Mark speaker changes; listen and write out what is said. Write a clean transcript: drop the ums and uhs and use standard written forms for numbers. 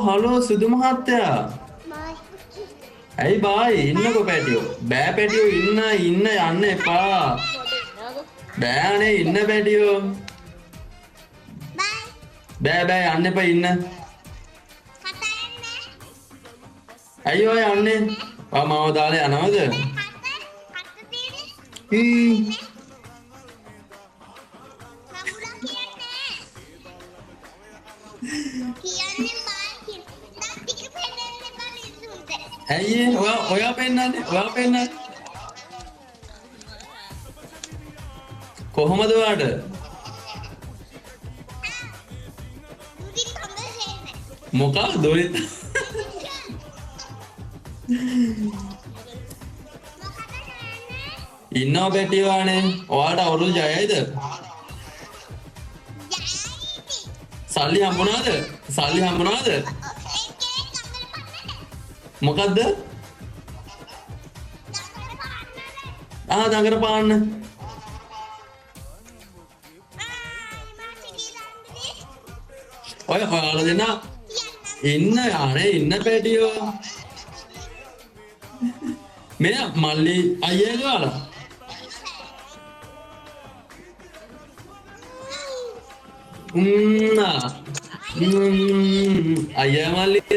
Speaker 1: Hello සුදු මහත්තයා. ඇයි බායි ඉන්නකෝ පැටියෝ. බෑ පැටියෝ ඉන්න යන්න එපා. බෑනේ ඉන්න පැටියෝ. බෑ යන්න එපා ඉන්න. ඇයි ඔය යන්නේ? මාව දාලා යනවද? ඇයි ඔයා පෙන්නන්නේ කොහොමද ඔයාට? මොකක්ද දොරිත්? ඉන්නව පැටියෝනේ. ඔයාට අවුරුදු ජයයිද? සල්ලි හම්බුණාද? මොකද්ද? දඟර පාන්න. ඔය ඔයාලා දෙන්න ඉන්න පැටියෝ. මේ මල්ලි අයියද ඔයාලා? අයියා මල්ලිද?